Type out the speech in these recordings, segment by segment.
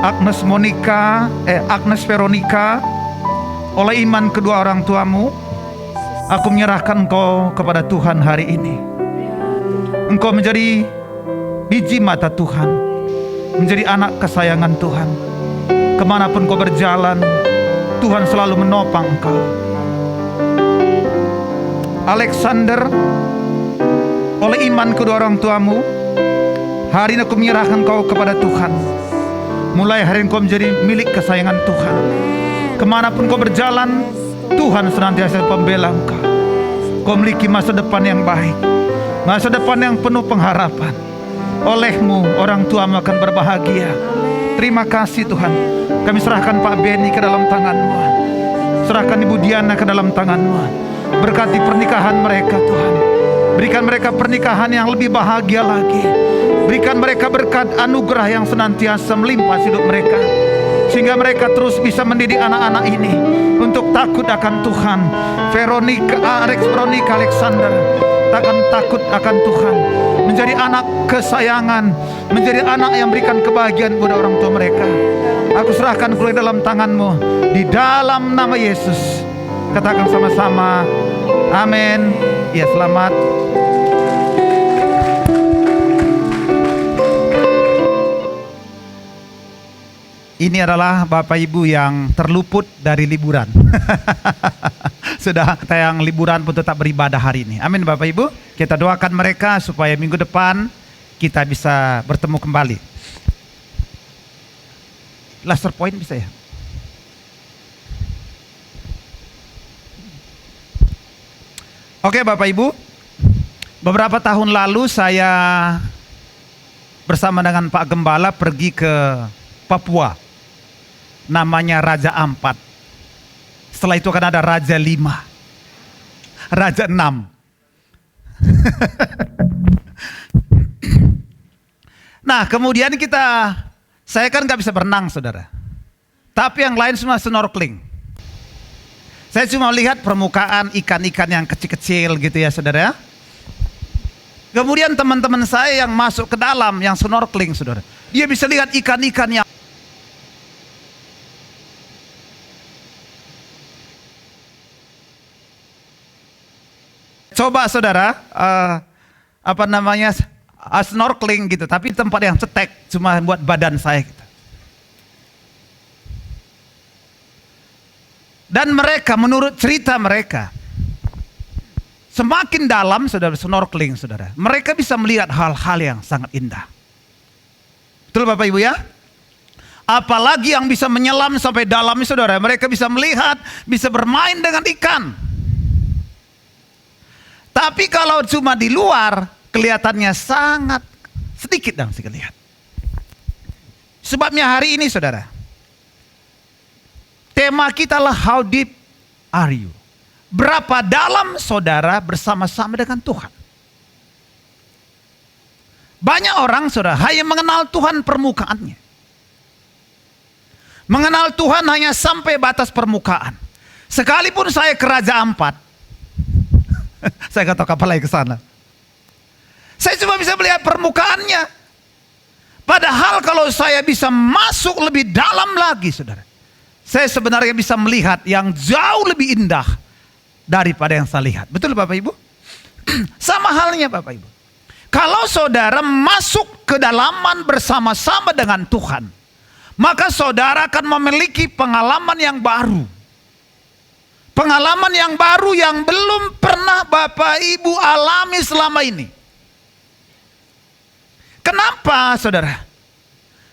Agnes Veronica, oleh iman kedua orang tuamu, aku menyerahkan engkau kepada Tuhan hari ini. Engkau menjadi biji mata Tuhan, menjadi anak kesayangan Tuhan. Kemanapun kau berjalan, Tuhan selalu menopang engkau. Alexander, oleh iman kedua orang tuamu, hari ini aku menyerahkan kau kepada Tuhan. Mulai hari ini kau menjadi milik kesayangan Tuhan. Kemanapun kau berjalan, Tuhan senantiasa pembela engkau. Kau memiliki masa depan yang baik, masa depan yang penuh pengharapan. Olehmu orang tuamu akan berbahagia. Terima kasih Tuhan. Kami serahkan Pak Benny ke dalam tangan-Mu. Serahkan Ibu Diana ke dalam tangan-Mu. Berkati pernikahan mereka Tuhan. Berikan mereka pernikahan yang lebih bahagia lagi. Berikan mereka berkat anugerah yang senantiasa melimpah hidup mereka, sehingga mereka terus bisa mendidik anak-anak ini untuk takut akan Tuhan. Veronica Alexander takkan takut akan Tuhan, menjadi anak kesayangan, menjadi anak yang berikan kebahagiaan kepada orang tua mereka. Aku serahkan keluar dalam tangan-Mu, di dalam nama Yesus. Katakan sama-sama, amin. Ya, selamat. Ini adalah Bapak Ibu yang terluput dari liburan. Sudah tayang liburan pun tetap beribadah hari ini. Amin Bapak Ibu. Kita doakan mereka supaya minggu depan kita bisa bertemu kembali. Laser point bisa ya? Oke Bapak Ibu. Beberapa tahun lalu saya bersama dengan Pak Gembala pergi ke Papua. Namanya Raja Ampat. Setelah itu akan ada Raja 5, Raja 6. Nah kemudian saya kan gak bisa berenang saudara. Tapi yang lain semua snorkeling. Saya cuma lihat permukaan ikan-ikan yang kecil-kecil gitu ya saudara. Kemudian teman-teman saya yang masuk ke dalam, yang snorkeling saudara, dia bisa lihat ikan-ikan yang coba saudara, snorkeling gitu, tapi tempat yang cetek, cuma buat badan saya gitu. Dan mereka, menurut cerita mereka, semakin dalam saudara snorkeling saudara, mereka bisa melihat hal-hal yang sangat indah. Betul Bapak Ibu ya? Apalagi yang bisa menyelam sampai dalam saudara, mereka bisa melihat, bisa bermain dengan ikan. Tapi kalau cuma di luar, kelihatannya sangat sedikit dan saya lihat. Sebabnya hari ini saudara, tema kita lah how deep are you? Berapa dalam saudara bersama-sama dengan Tuhan? Banyak orang saudara hanya mengenal Tuhan permukaannya. Mengenal Tuhan hanya sampai batas permukaan. Sekalipun saya ke Raja Ampat, saya gak tahu kapal lagi ke sana. Saya cuma bisa melihat permukaannya. Padahal kalau saya bisa masuk lebih dalam lagi saudara, saya sebenarnya bisa melihat yang jauh lebih indah daripada yang saya lihat. Betul Bapak Ibu? Sama halnya Bapak Ibu. Kalau saudara masuk ke dalaman bersama-sama dengan Tuhan, maka saudara akan memiliki pengalaman yang baru. Pengalaman yang baru yang belum pernah Bapak Ibu alami selama ini. Kenapa saudara?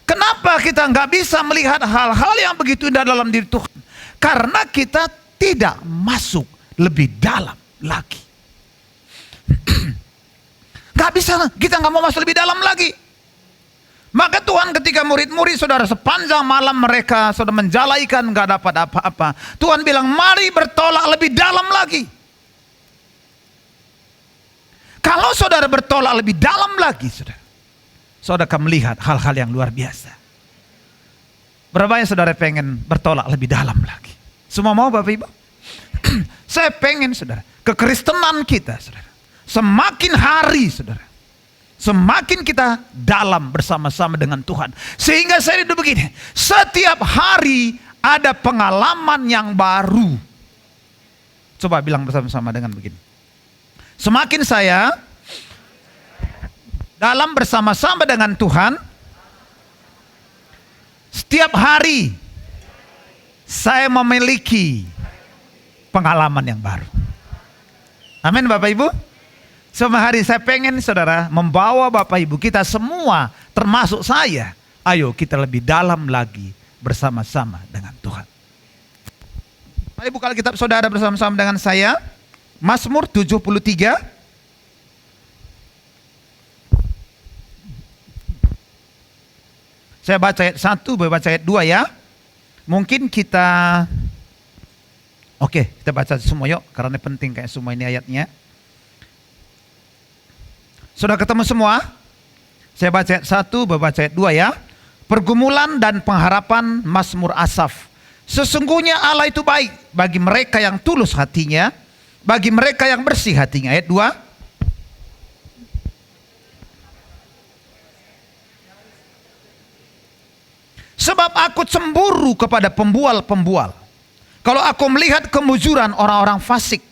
Kenapa kita nggak bisa melihat hal-hal yang begitu indah dalam diri Tuhan? Karena kita tidak masuk lebih dalam lagi. Gak bisa, kita nggak mau masuk lebih dalam lagi. Maka Tuhan ketika murid-murid saudara sepanjang malam mereka sudah menjala ikan nggak dapat apa-apa, Tuhan bilang mari bertolak lebih dalam lagi. Kalau saudara bertolak lebih dalam lagi, saudara akan melihat hal-hal yang luar biasa. Berapa yang saudara pengen bertolak lebih dalam lagi? Semua mau Bapak Ibu? Saya pengen saudara, kekristenan kita saudara, semakin hari saudara, Semakin kita dalam bersama-sama dengan Tuhan. Sehingga saya hidup begini. Setiap hari ada pengalaman yang baru. Coba bilang bersama-sama dengan begini. Semakin saya dalam bersama-sama dengan Tuhan, setiap hari saya memiliki pengalaman yang baru. Amin Bapak Ibu. Semua hari saya pengen saudara membawa Bapak Ibu kita semua, termasuk saya, ayo kita lebih dalam lagi bersama-sama dengan Tuhan. Mari buka Alkitab saudara bersama-sama dengan saya, Mazmur 73. Saya baca ayat 1, baca ayat 2 ya. Mungkin kita, kita baca semua yuk, karena penting kayak semua ini ayatnya. Sudah ketemu semua? Saya baca ayat 1, baca ayat 2 ya. Pergumulan dan pengharapan Mazmur Asaf. Sesungguhnya Allah itu baik bagi mereka yang tulus hatinya, bagi mereka yang bersih hatinya. Ayat 2. Sebab aku cemburu kepada pembual-pembual. Kalau aku melihat kemujuran orang-orang fasik.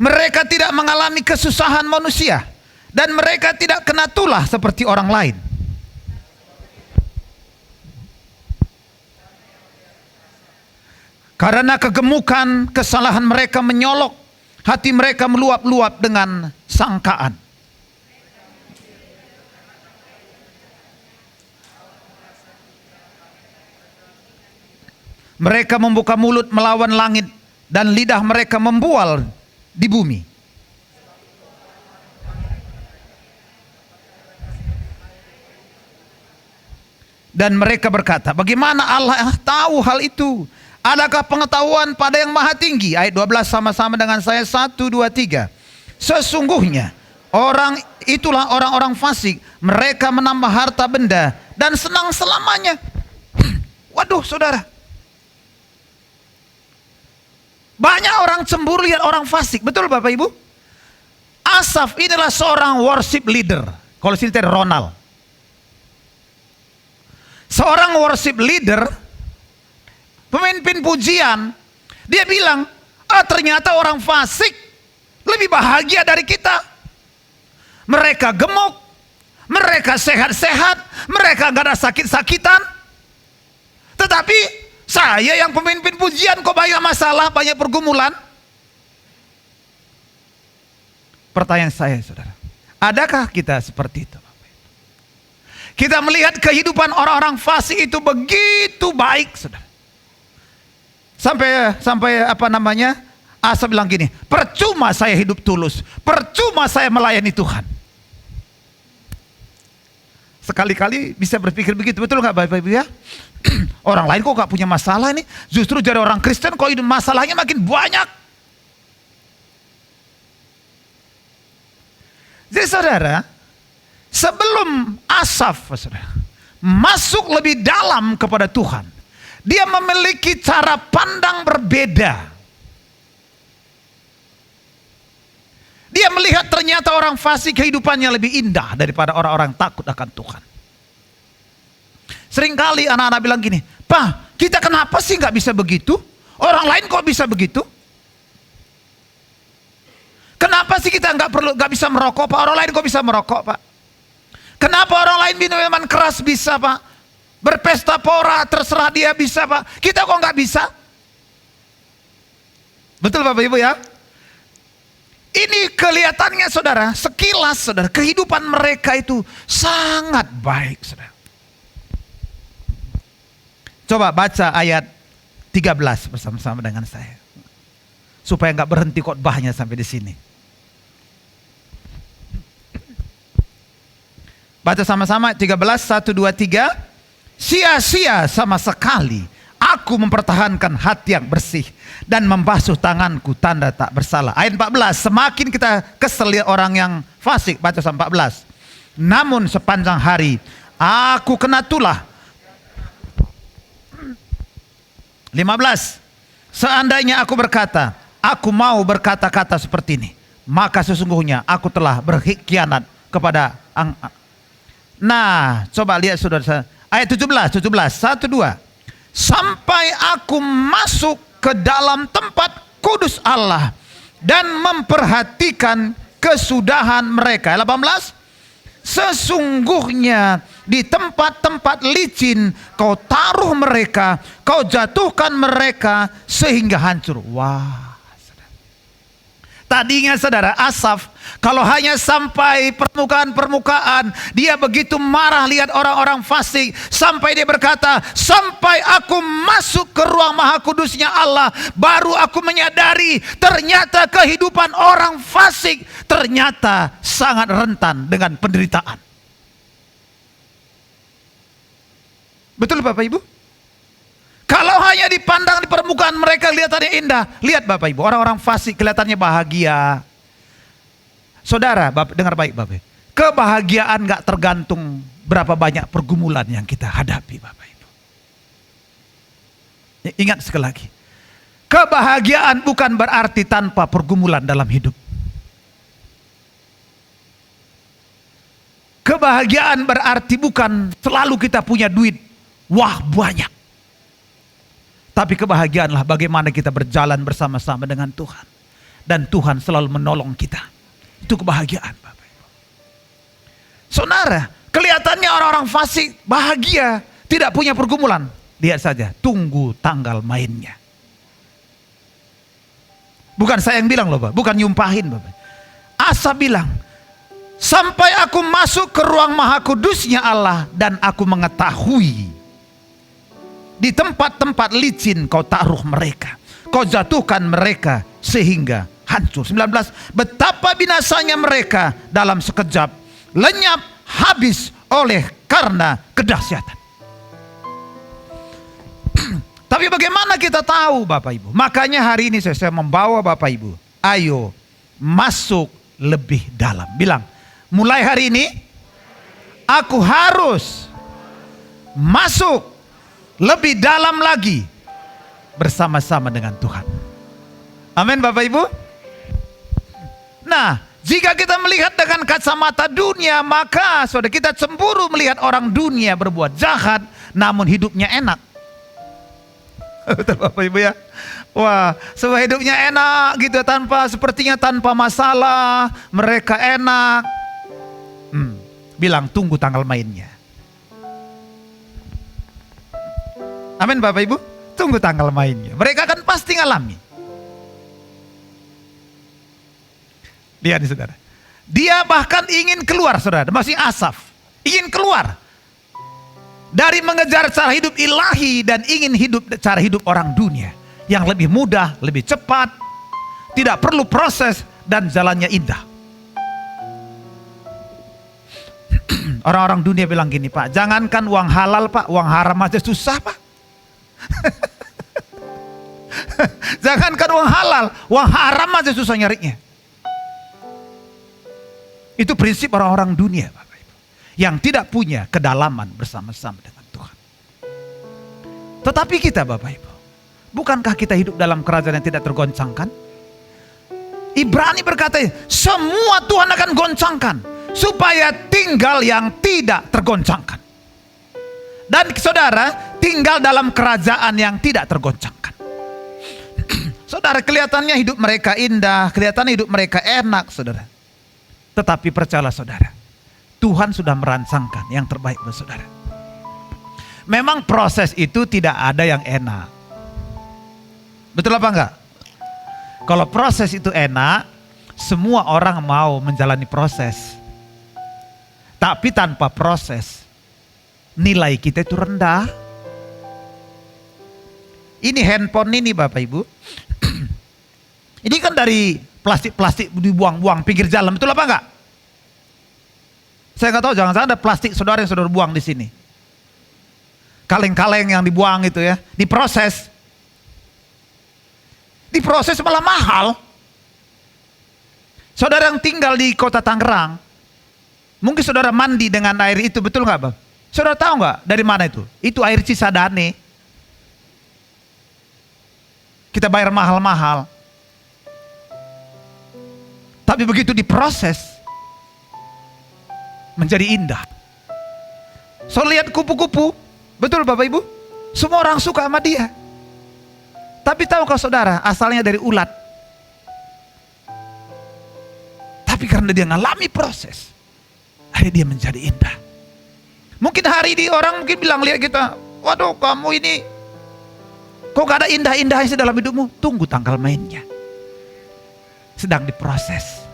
Mereka tidak mengalami kesusahan manusia. Dan mereka tidak kena tulah seperti orang lain. Karena kegemukan kesalahan mereka menyolok. Hati mereka meluap-luap dengan sangkaan. Mereka membuka mulut melawan langit. Dan lidah mereka membual di bumi. Dan mereka berkata, bagaimana Allah tahu hal itu? Adakah pengetahuan pada yang maha tinggi? Ayat 12 sama-sama dengan saya. 1, 2, 3. Sesungguhnya itulah orang-orang fasik. Mereka menambah harta benda dan senang selamanya. Waduh saudara, banyak orang cemburu lihat orang fasik. Betul Bapak Ibu? Asaf inilah seorang worship leader. Kalau sini Ronald. Seorang worship leader, pemimpin pujian, dia bilang, ternyata orang fasik lebih bahagia dari kita. Mereka gemuk, mereka sehat-sehat, mereka gak ada sakit-sakitan. Tetapi saya yang pemimpin pujian kok banyak masalah, banyak pergumulan. Pertanyaan saya saudara, adakah kita seperti itu? Kita melihat kehidupan orang-orang fasik itu begitu baik saudara. Sampai Asa bilang gini, percuma saya hidup tulus, percuma saya melayani Tuhan. Sekali-kali bisa berpikir begitu, betul nggak Bapak Ibu ya? Orang lain kok gak punya masalah ini, justru jadi orang Kristen kok hidup masalahnya makin banyak. Jadi saudara, sebelum Asaf saudara, masuk lebih dalam kepada Tuhan, dia memiliki cara pandang berbeda. Dia melihat ternyata orang fasik kehidupannya lebih indah daripada orang-orang takut akan Tuhan. Seringkali anak-anak bilang gini, Pak, kita kenapa sih gak bisa begitu? Orang lain kok bisa begitu? Kenapa sih kita gak bisa merokok Pak? Orang lain kok bisa merokok Pak? Kenapa orang lain minum minuman keras bisa Pak? Berpesta pora terserah dia bisa Pak? Kita kok gak bisa? Betul Bapak Ibu ya? Ini kelihatannya saudara, sekilas saudara, kehidupan mereka itu sangat baik saudara. Coba baca ayat 13 bersama-sama dengan saya. Supaya nggak berhenti khotbahnya sampai di sini. Baca sama-sama 13, 1, 2, 3. Sia-sia sama sekali aku mempertahankan hati yang bersih dan membasuh tanganku tanda tak bersalah. Ayat 14, semakin kita kesel lihat orang yang fasik. Baca sampai 14. Namun sepanjang hari aku kena tulah. 15. Seandainya aku berkata, aku mau berkata-kata seperti ini, maka sesungguhnya aku telah berkhianat kepada Nah, coba lihat saudara, ayat 17, 1, 2. Sampai aku masuk ke dalam tempat kudus Allah dan memperhatikan kesudahan mereka. 18. Sesungguhnya di tempat-tempat licin kau taruh mereka, kau jatuhkan mereka sehingga hancur. Wah, tadinya saudara, Asaf kalau hanya sampai permukaan-permukaan, dia begitu marah lihat orang-orang fasik, sampai dia berkata, sampai aku masuk ke ruang maha kudusnya Allah, baru aku menyadari ternyata kehidupan orang fasik ternyata sangat rentan dengan penderitaan. Betul Bapak Ibu? Kalau hanya dipandang di permukaan mereka kelihatannya indah. Lihat Bapak Ibu, orang-orang fasik kelihatannya bahagia. Saudara, dengar baik Bapak. Kebahagiaan gak tergantung berapa banyak pergumulan yang kita hadapi Bapak Ibu. Ingat sekali lagi. Kebahagiaan bukan berarti tanpa pergumulan dalam hidup. Kebahagiaan berarti bukan selalu kita punya duit. Wah banyak. Tapi kebahagiaanlah bagaimana kita berjalan bersama-sama dengan Tuhan. Dan Tuhan selalu menolong kita. Itu kebahagiaan Bapak Ibu. Saudara, kelihatannya orang-orang fasik bahagia, tidak punya pergumulan. Lihat saja, tunggu tanggal mainnya. Bukan saya yang bilang loh Bapak, bukan nyumpahin Bapak. Asa bilang, sampai aku masuk ke ruang maha kudusnya Allah dan aku mengetahui di tempat-tempat licin kau taruh mereka, kau jatuhkan mereka sehingga hancur. 19. Betapa binasanya mereka dalam sekejap, lenyap habis oleh karena kedahsyatan. Tapi bagaimana kita tahu Bapak Ibu? Makanya hari ini saya membawa Bapak Ibu, ayo masuk lebih dalam. Bilang, mulai hari ini aku harus masuk lebih dalam lagi bersama-sama dengan Tuhan. Amin Bapak Ibu. Nah, jika kita melihat dengan kacamata dunia, maka saudara kita cemburu melihat orang dunia berbuat jahat namun hidupnya enak. Betul Bapak Ibu ya. Wah, semua hidupnya enak gitu, sepertinya tanpa masalah, mereka enak. Bilang tunggu tanggal mainnya. Amin Bapak Ibu, tunggu tanggal mainnya. Mereka akan pasti ngalami. Lihat nih saudara. Dia bahkan ingin keluar saudara, masih Asaf. Ingin keluar. Dari mengejar cara hidup ilahi dan ingin hidup cara hidup orang dunia. Yang lebih mudah, lebih cepat. Tidak perlu proses dan jalannya indah. Orang-orang dunia bilang gini Pak, jangankan uang halal Pak, uang haram aja susah Pak. Jangankan uang halal, uang haram aja susah nyarinya. Itu prinsip orang-orang dunia Bapak Ibu, yang tidak punya kedalaman bersama-sama dengan Tuhan. Tetapi kita Bapak Ibu, bukankah kita hidup dalam kerajaan yang tidak tergoncangkan? Ibrani berkata, semua Tuhan akan goncangkan supaya tinggal yang tidak tergoncangkan. Dan saudara tinggal dalam kerajaan yang tidak tergoncangkan. Saudara, kelihatannya hidup mereka indah, kelihatannya hidup mereka enak saudara. Tetapi percayalah saudara, Tuhan sudah merancangkan yang terbaik buat saudara. Memang proses itu tidak ada yang enak. Betul apa enggak? Kalau proses itu enak, semua orang mau menjalani proses. Tapi tanpa proses, nilai kita itu rendah. Ini handphone ini Bapak Ibu. Ini kan dari plastik-plastik dibuang-buang pinggir jalan, betul apa enggak? Saya nggak tahu, jangan-jangan ada plastik saudara yang saudara buang di sini. Kaleng-kaleng yang dibuang itu ya, diproses. Diproses malah mahal. Saudara yang tinggal di kota Tangerang, mungkin saudara mandi dengan air itu, betul nggak Bang? Saudara tahu nggak dari mana itu? Itu air Cisadane. kita bayar mahal-mahal. Tapi begitu diproses, menjadi indah. So lihat kupu-kupu, betul Bapak Ibu? Semua orang suka sama dia. Tapi tahukah saudara, asalnya dari ulat. Tapi karena dia ngalami proses, akhirnya dia menjadi indah. Mungkin hari ini orang mungkin bilang, lihat kita, waduh kamu ini, kok gak ada indah-indahnya dalam hidupmu? Tunggu tanggal mainnya. Sedang diproses.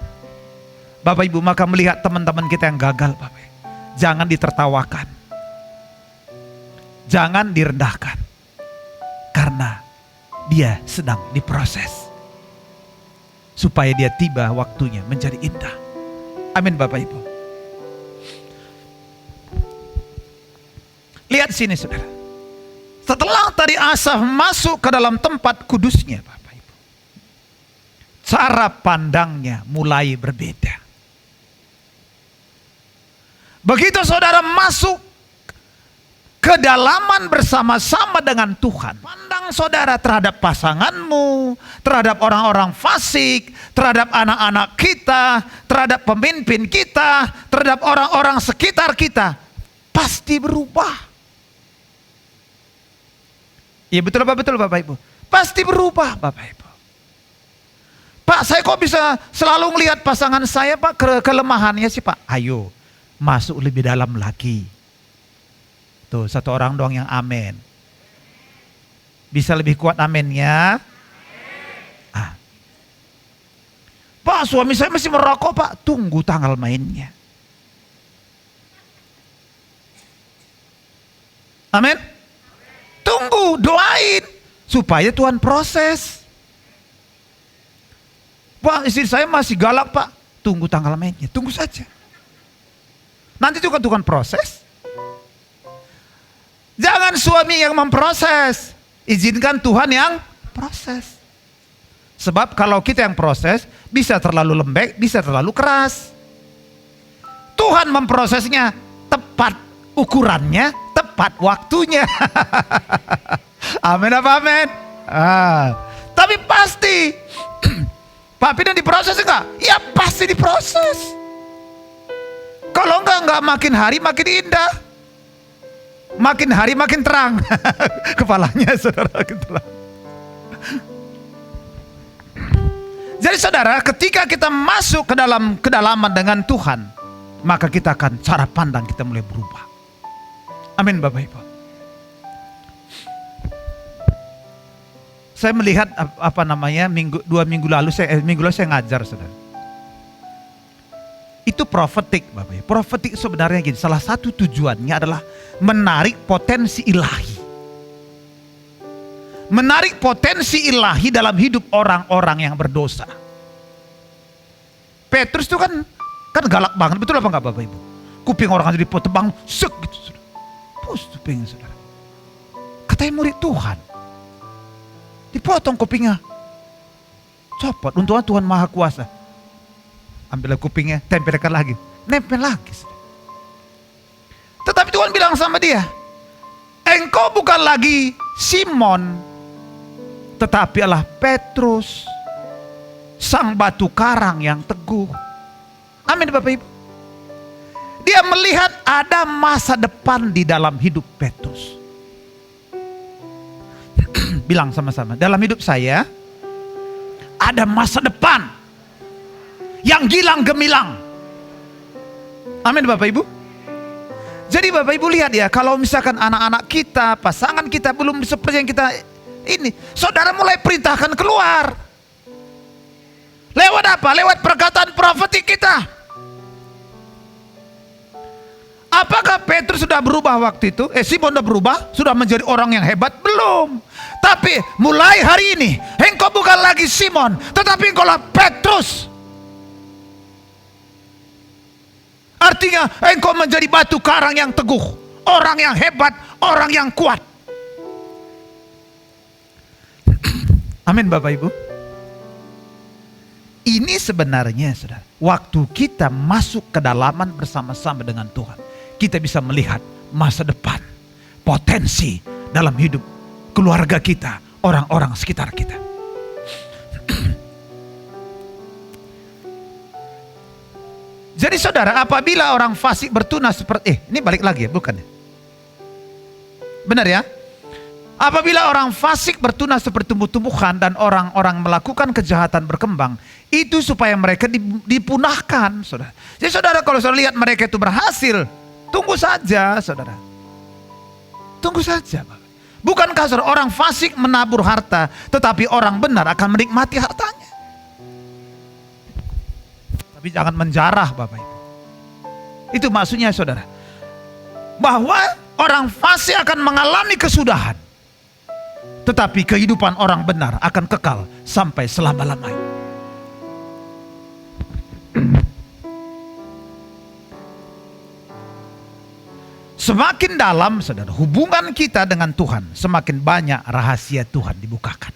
Bapak Ibu, maka melihat teman-teman kita yang gagal, Bapak Ibu, jangan ditertawakan. Jangan direndahkan. Karena dia sedang diproses. Supaya dia tiba waktunya menjadi indah. Amin Bapak Ibu. Lihat sini saudara. Setelah tadi Asaf masuk ke dalam tempat kudusnya Bapak Ibu, cara pandangnya mulai berbeda. Begitu saudara masuk kedalaman bersama-sama dengan Tuhan, pandang saudara terhadap pasanganmu, terhadap orang-orang fasik, terhadap anak-anak kita, terhadap pemimpin kita, terhadap orang-orang sekitar kita, pasti berubah. Iya betul Bapak Ibu, pasti berubah Bapak Ibu. Pak, saya kok bisa selalu melihat pasangan saya Pak, kelemahannya sih Pak. Ayo masuk lebih dalam lagi. Tuh satu orang doang yang amin. Bisa lebih kuat aminnya? Pak, suami saya masih merokok Pak. Tunggu tanggal mainnya. Amin. Tunggu, doain supaya Tuhan proses. Pak, istri saya masih galak Pak. Tunggu tanggal mainnya. Tunggu saja. Nanti juga Tuhan proses. Jangan suami yang memproses, izinkan Tuhan yang proses. Sebab kalau kita yang proses, bisa terlalu lembek, bisa terlalu keras. Tuhan memprosesnya tepat ukurannya, tepat waktunya. Amin apa amin? Tapi pasti, Pak Pidan diproses enggak? Ya pasti diproses. Kalau enggak makin hari makin indah. Makin hari makin terang. Kepalanya saudara makin terang. Jadi saudara, ketika kita masuk ke dalam kedalaman dengan Tuhan, maka kita akan, cara pandang kita mulai berubah. Amin Bapak Ibu. Saya melihat dua minggu lalu saya ngajar saudara. Itu profetik Bapak Ibu. Profetik sebenarnya gini, salah satu tujuannya adalah menarik potensi ilahi. Menarik potensi ilahi dalam hidup orang-orang yang berdosa. Petrus itu kan galak banget, betul apa enggak Bapak Ibu? Kuping orang jadi tebang, sek gitu. Pus kupingnya saudara. Katanya murid Tuhan. Dipotong kupingnya. Copot, untungnya Tuhan Maha Kuasa. Ambillah kupingnya, tempelkan lagi. Nempel lagi. Tetapi Tuhan bilang sama dia, engkau bukan lagi Simon, tetapi adalah Petrus, sang batu karang yang teguh. Amin Bapak Ibu. Dia melihat ada masa depan di dalam hidup Petrus. Bilang sama-sama, dalam hidup saya ada masa depan yang gilang gemilang. Amin Bapak Ibu. Jadi Bapak Ibu lihat ya, kalau misalkan anak-anak kita, pasangan kita belum seperti yang kita ini, saudara mulai perintahkan keluar. Lewat apa? Lewat perkataan profetik kita. Apakah Petrus sudah berubah waktu itu? Simon sudah berubah? Sudah menjadi orang yang hebat? Belum. Tapi mulai hari ini, engkau bukan lagi Simon, tetapi engkaulah Petrus. Artinya engkau menjadi batu karang yang teguh, orang yang hebat, orang yang kuat. Amin Bapak Ibu. Ini sebenarnya saudara, waktu kita masuk ke dalaman bersama-sama dengan Tuhan, kita bisa melihat masa depan, potensi dalam hidup keluarga kita, orang-orang sekitar kita. Jadi saudara, apabila orang fasik bertunas seperti ini balik lagi ya, bukan ya? Benar ya? Apabila orang fasik bertunas seperti tumbuh-tumbuhan dan orang-orang melakukan kejahatan berkembang, itu supaya mereka dipunahkan, saudara. Jadi saudara, kalau saudara lihat mereka itu berhasil, tunggu saja, saudara. Tunggu saja. Bukankah saudara, orang fasik menabur harta, tetapi orang benar akan menikmati hartanya. Tapi jangan menjarah, Bapak Ibu. Itu maksudnya saudara. Bahwa orang fasik akan mengalami kesudahan, tetapi kehidupan orang benar akan kekal sampai selama-lamanya. Semakin dalam, saudara, hubungan kita dengan Tuhan, semakin banyak rahasia Tuhan dibukakan.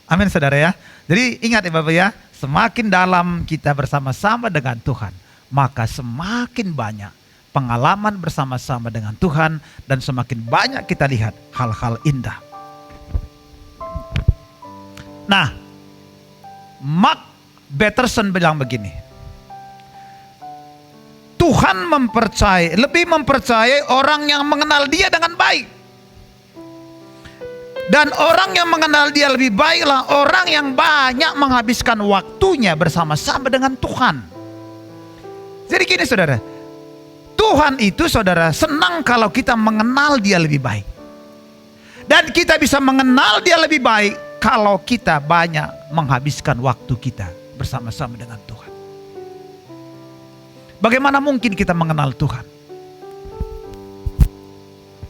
Amin, saudara ya. Jadi ingat ya Bapak ya, semakin dalam kita bersama-sama dengan Tuhan, maka semakin banyak pengalaman bersama-sama dengan Tuhan, dan semakin banyak kita lihat hal-hal indah. Nah, Mark Batterson bilang begini, Tuhan lebih mempercayai orang yang mengenal Dia dengan baik. Dan orang yang mengenal Dia lebih baiklah orang yang banyak menghabiskan waktunya bersama-sama dengan Tuhan. Jadi gini saudara, Tuhan itu saudara senang kalau kita mengenal Dia lebih baik. Dan kita bisa mengenal Dia lebih baik kalau kita banyak menghabiskan waktu kita bersama-sama dengan Tuhan. Bagaimana mungkin kita mengenal Tuhan?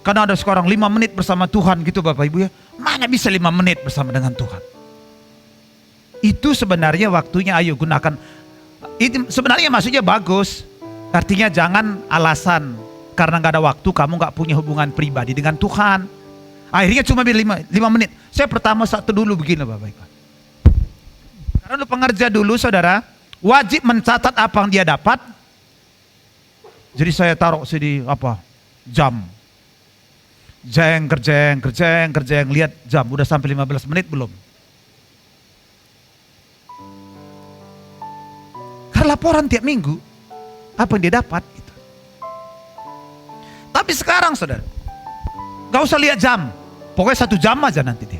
Karena ada sekarang 5 menit bersama Tuhan gitu Bapak Ibu ya. Mana bisa 5 menit bersama dengan Tuhan? Itu sebenarnya waktunya ayo gunakan. Itu sebenarnya maksudnya bagus. Artinya jangan alasan karena gak ada waktu kamu gak punya hubungan pribadi dengan Tuhan. Akhirnya cuma 5 menit. Saya pertama satu dulu begini Bapak Ibu. Karena lu pengerja dulu saudara, wajib mencatat apa yang dia dapat. Jadi saya taruh sini jam. Kerjeng, lihat jam udah sampai 15 menit belum. Karena laporan tiap minggu apa yang dia dapat gitu. Tapi sekarang saudara, gak usah lihat jam. Pokoknya 1 jam aja nanti dia.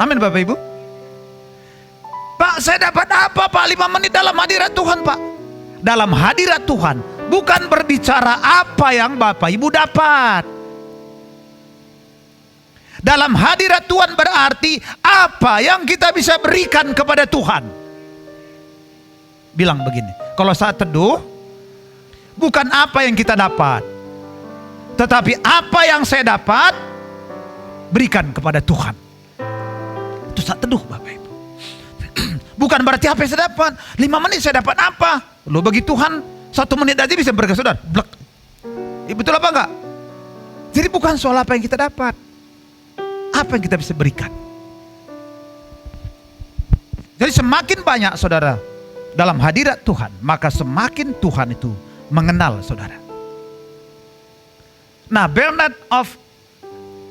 Amin Bapak Ibu. Pak, saya dapat apa Pak? 5 menit dalam hadirat Tuhan Pak. Dalam hadirat Tuhan bukan berbicara apa yang Bapak Ibu dapat. Dalam hadirat Tuhan berarti apa yang kita bisa berikan kepada Tuhan. Bilang begini, kalau saat teduh, bukan apa yang kita dapat, tetapi apa yang saya dapat, berikan kepada Tuhan. Itu saat teduh Bapak Ibu. Bukan berarti apa yang saya dapat, 5 menit saya dapat apa. Loh bagi Tuhan 1 menit aja bisa berkah saudara. Blek. Betul apa enggak? Jadi bukan soal apa yang kita dapat, apa yang kita bisa berikan. Jadi semakin banyak saudara dalam hadirat Tuhan, maka semakin Tuhan itu mengenal saudara. Nah, Bernard of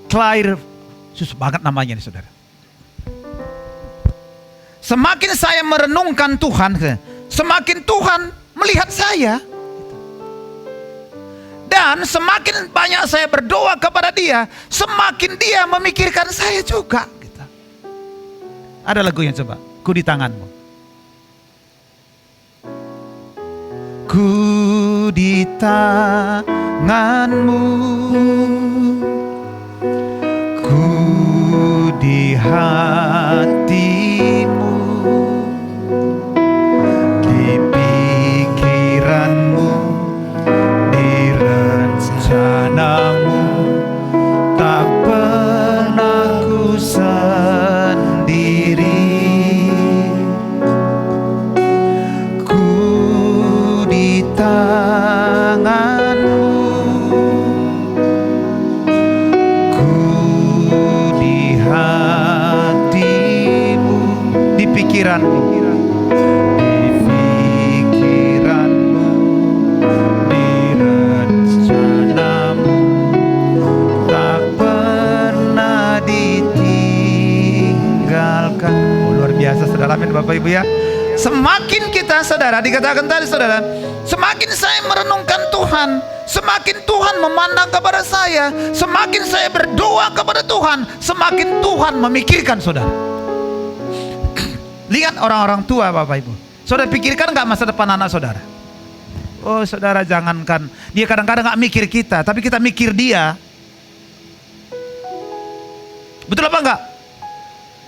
Clairvaux, susah banget namanya nih saudara. Semakin saya merenungkan Tuhan, semakin Tuhan melihat saya. Dan semakin banyak saya berdoa kepada Dia, semakin Dia memikirkan saya juga. Gitu. Ada lagunya coba, Ku di Tanganmu. Ku di tanganmu, ku di hatimu, di pikiranmu, di rencanamu, tak pernah ku sendiri. Ku di tanganmu, ku di hatimu, di pikiranmu, di pikiranmu, di rencanamu, tak pernah ditinggalkan. Oh, luar biasa saudara, amin Bapak Ibu ya. Semakin kita, saudara, dikatakan tadi saudara, semakin saya merenungkan Tuhan, semakin Tuhan memandang kepada saya, semakin saya berdoa kepada Tuhan, semakin Tuhan memikirkan saudara. Lihat orang-orang tua Bapak Ibu, saudara pikirkan gak masa depan anak saudara? Oh saudara, jangankan dia kadang-kadang gak mikir kita, tapi kita mikir dia. Betul apa enggak?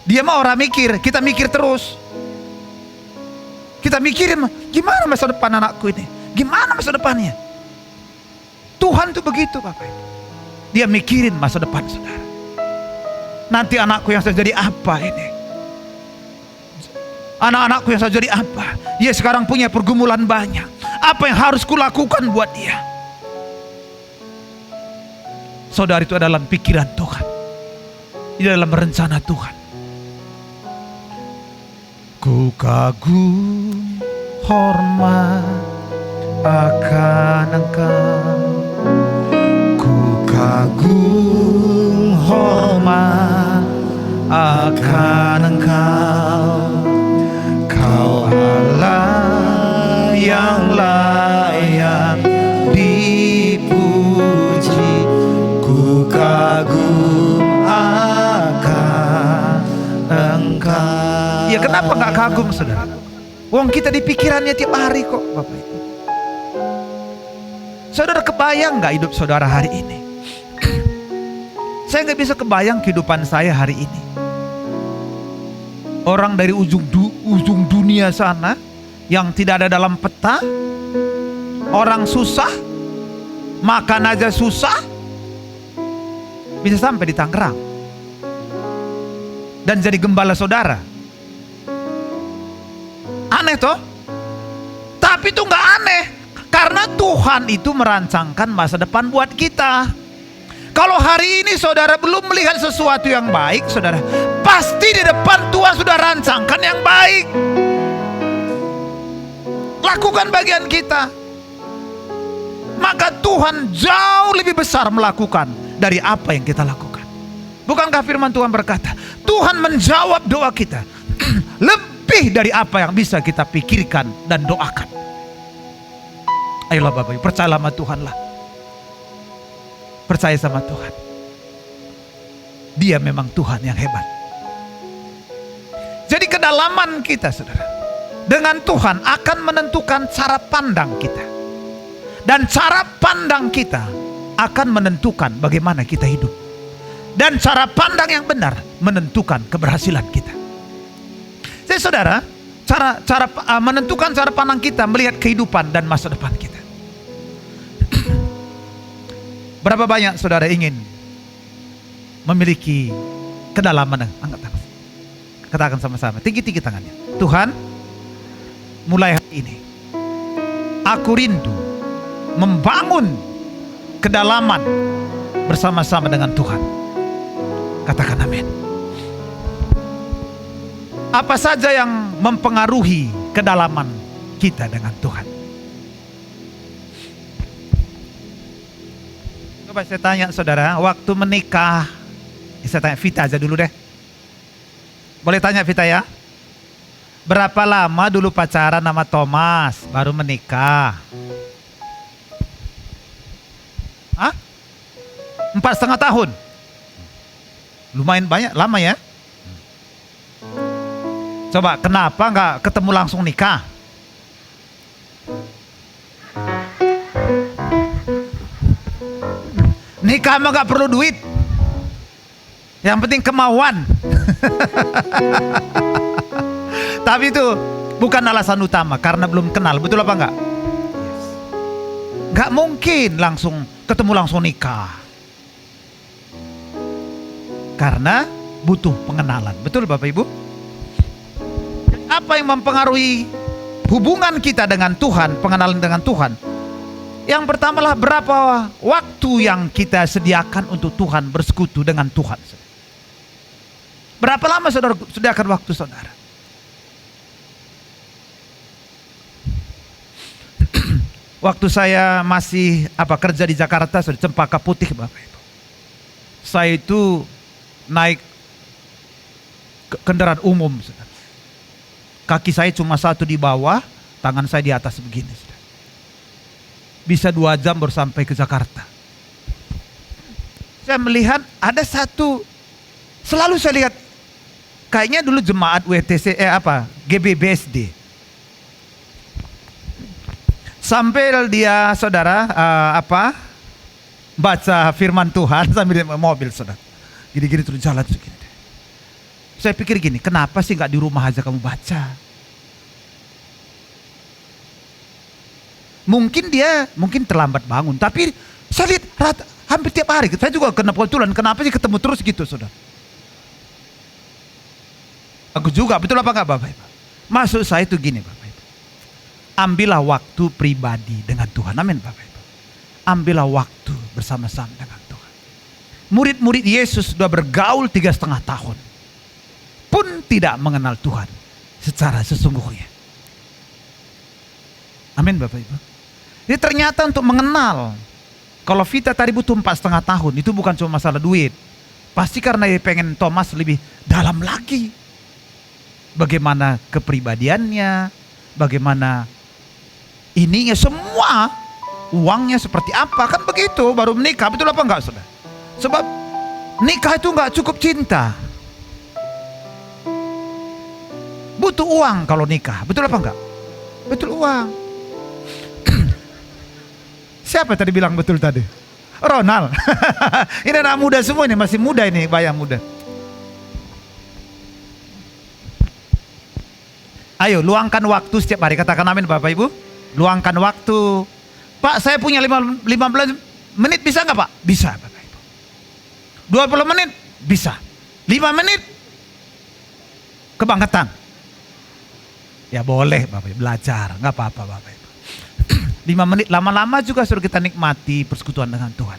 Dia mah orang mikir, kita mikir terus. Kita mikirin gimana masa depan anakku ini, gimana masa depannya. Tuhan tuh begitu Bapak Ibu, dia mikirin masa depan saudara. Nanti anakku yang saya jadi apa ini, anak-anakku yang saya jadi apa. Dia sekarang punya pergumulan banyak, apa yang harus kulakukan buat dia. Saudara, itu adalah pikiran Tuhan, di dalam rencana Tuhan. Ku kagum hormat akan Engkau, ku kagum hormat akan Engkau, Kau Allah yang layak dipuji. Ku kagum akan Engkau. Ya kenapa gak kagum saudara? Wong kita di pikirannya tiap hari kok Bapak Ibu. Saudara kebayang gak hidup saudara hari ini? Saya gak bisa kebayang kehidupan saya hari ini. Orang dari ujung dunia sana yang tidak ada dalam peta, orang susah, makan aja susah, bisa sampai di Tangerang dan jadi gembala saudara. Aneh toh? Tapi itu gak aneh, karena Tuhan itu merancangkan masa depan buat kita. Kalau hari ini saudara belum melihat sesuatu yang baik, saudara, pasti di depan Tuhan sudah rancangkan yang baik. Lakukan bagian kita, maka Tuhan jauh lebih besar melakukan dari apa yang kita lakukan. Bukankah firman Tuhan berkata, Tuhan menjawab doa kita lebih dari apa yang bisa kita pikirkan dan doakan. Ayolah Bapak Ibu, percayalah sama Tuhan lah. Percaya sama Tuhan. Dia memang Tuhan yang hebat. Jadi kedalaman kita saudara dengan Tuhan akan menentukan cara pandang kita. Dan cara pandang kita akan menentukan bagaimana kita hidup. Dan cara pandang yang benar menentukan keberhasilan kita. Jadi saudara, cara menentukan cara pandang kita melihat kehidupan dan masa depan kita. Berapa banyak saudara ingin memiliki kedalaman? Angkat tangan. Katakan sama-sama, tinggi-tinggi tangannya. Tuhan, mulai hari ini aku rindu membangun kedalaman bersama-sama dengan Tuhan. Katakan amin. Apa saja yang mempengaruhi kedalaman kita dengan Tuhan? Coba saya tanya saudara, waktu menikah, saya tanya Vita aja dulu deh. Boleh tanya Vita ya? Berapa lama dulu pacaran sama Thomas baru menikah? Hah? 4,5 tahun? Lumayan banyak, lama ya? Coba kenapa nggak ketemu langsung nikah? Nikah mah gak perlu duit, yang penting kemauan. Tapi itu bukan alasan utama, karena belum kenal, betul apa enggak? Gak mungkin langsung ketemu langsung nikah, karena butuh pengenalan, betul Bapak Ibu? Apa yang mempengaruhi hubungan kita dengan Tuhan, pengenalan dengan Tuhan? Yang pertama lah, berapa waktu yang kita sediakan untuk Tuhan, bersekutu dengan Tuhan. Berapa lama saudara sediakan waktu saudara? Waktu saya masih kerja di Jakarta, di Cempaka Putih Bapak Ibu, saya itu naik kendaraan umum saudara. Kaki saya cuma satu di bawah, tangan saya di atas begini. Bisa 2 jam baru sampai ke Jakarta. Saya melihat ada satu, selalu saya lihat, kayaknya dulu jemaat WTC, GBBSD. Sampai dia saudara, baca firman Tuhan sambil di mobil saudara. Gini-gini terus jalan segini. Saya pikir gini, kenapa sih nggak di rumah aja kamu baca? Mungkin terlambat bangun, tapi saya lihat hampir tiap hari. Saya juga kena kebetulan, kenapa sih ketemu terus gitu saudara? Aku juga, betul apa enggak Bapak Ibu? Maksud saya itu gini Bapak Ibu. Ambillah waktu pribadi dengan Tuhan. Amin Bapak Ibu. Ambillah waktu bersama-sama dengan Tuhan. Murid-murid Yesus sudah bergaul 3,5 tahun. Pun tidak mengenal Tuhan secara sesungguhnya. Amin Bapak Ibu. Jadi ternyata untuk mengenal, kalau Vita tadi butuh 4,5 tahun, itu bukan cuma masalah duit. Pasti karena dia pengen Thomas lebih dalam lagi. Bagaimana kepribadiannya, bagaimana ininya semua, uangnya seperti apa, kan begitu baru menikah, betul apa enggak saudara? Sebab nikah itu enggak cukup cinta, butuh uang kalau nikah, betul apa enggak? Betul uang. Siapa tadi bilang betul tadi? Ronald. Ini anak muda semua ini, masih muda ini, bayang muda. Ayo luangkan waktu setiap hari, katakan amin Bapak Ibu. Luangkan waktu. Pak, saya punya 15 menit bisa nggak Pak? Bisa Bapak Ibu. 20 menit? Bisa. 5 menit? Kebangetan? Ya boleh Bapak Ibu, belajar, nggak apa-apa Bapak Ibu. 5 menit lama-lama juga suruh kita nikmati persekutuan dengan Tuhan.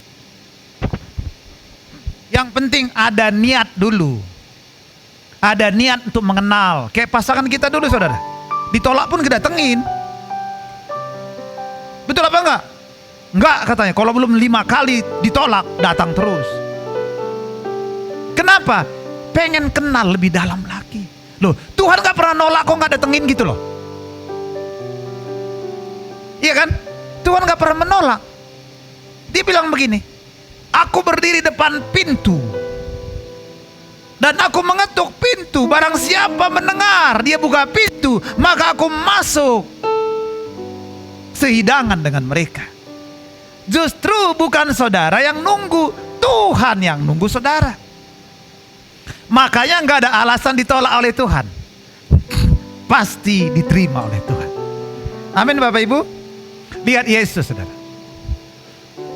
Yang penting ada niat dulu. Ada niat untuk mengenal. Kayak pasangan kita dulu saudara. Ditolak pun kita datengin. Betul apa enggak? Enggak katanya. Kalau belum 5 kali ditolak, datang terus. Kenapa? Pengen kenal lebih dalam lagi. Loh, Tuhan gak pernah nolak kok gak datengin gitu loh. Iya kan? Tuhan gak pernah menolak. Dia bilang begini, aku berdiri depan pintu dan aku mengetuk pintu. Barang siapa mendengar, dia buka pintu, maka aku masuk sehidangan dengan mereka. Justru bukan saudara yang nunggu, Tuhan yang nunggu saudara. Makanya gak ada alasan ditolak oleh Tuhan. Pasti diterima oleh Tuhan. Amin Bapak Ibu. Lihat Yesus saudara.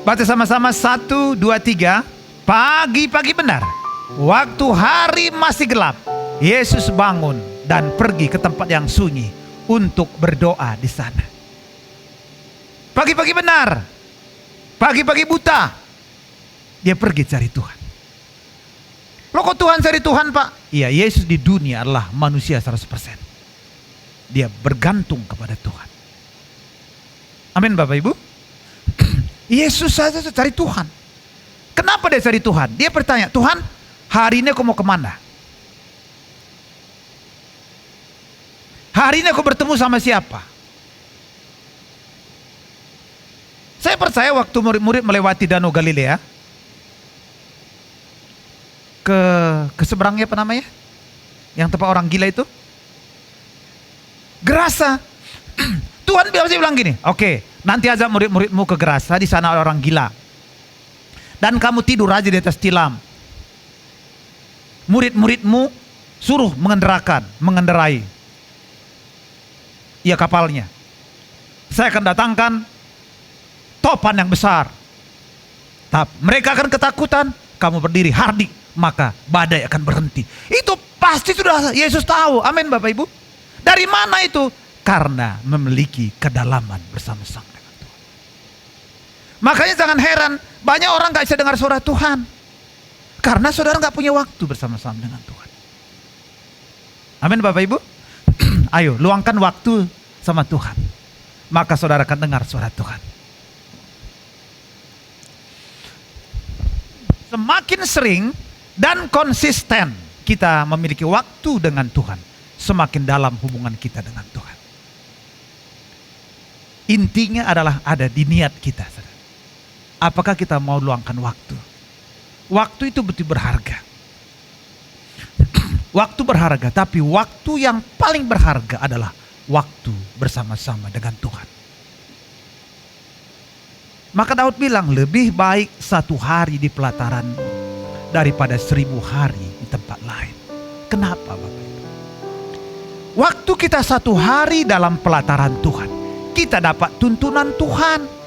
Baca sama-sama 1, 2, 3. Pagi-pagi benar, waktu hari masih gelap, Yesus bangun dan pergi ke tempat yang sunyi untuk berdoa di sana. Pagi-pagi benar, pagi-pagi buta, dia pergi cari Tuhan. Loh kok Tuhan cari Tuhan Pak? Iya, Yesus di dunia adalah manusia 100%. Dia bergantung kepada Tuhan. Amin Bapak Ibu. Yesus saja cari Tuhan. Kenapa dia cari Tuhan? Dia bertanya, Tuhan hari ini aku mau kemana? Hari ini aku bertemu sama siapa? Saya percaya waktu murid-murid melewati Danau Galilea, ke seberangnya apa namanya? Yang tempat orang gila itu? Gerasa. Tuhan bilang gini, oke, nanti ajak murid-muridmu ke Gerasa, di sana ada orang gila. Dan kamu tidur aja di atas tilam. Murid-muridmu suruh mengendarai. Iya kapalnya. Saya akan datangkan topan yang besar. Mereka akan ketakutan, kamu berdiri hardik, maka badai akan berhenti. Itu pasti sudah Yesus tahu. Amin Bapak Ibu. Dari mana itu? Karena memiliki kedalaman bersama-sama dengan Tuhan. Makanya jangan heran, banyak orang gak bisa dengar suara Tuhan. Karena saudara gak punya waktu bersama-sama dengan Tuhan. Amin Bapak Ibu. Ayo luangkan waktu sama Tuhan, maka saudara akan dengar suara Tuhan. Semakin sering dan konsisten kita memiliki waktu dengan Tuhan, semakin dalam hubungan kita dengan Tuhan. Intinya adalah ada di niat kita. Saudara. Apakah kita mau luangkan waktu? Waktu itu betul berharga. Waktu berharga, tapi waktu yang paling berharga adalah waktu bersama-sama dengan Tuhan. Maka Daud bilang, lebih baik 1 hari di pelataranmu daripada 1000 hari di tempat lain. Kenapa Bapak Ibu? Waktu kita 1 hari dalam pelataran Tuhan, kita dapat tuntunan Tuhan.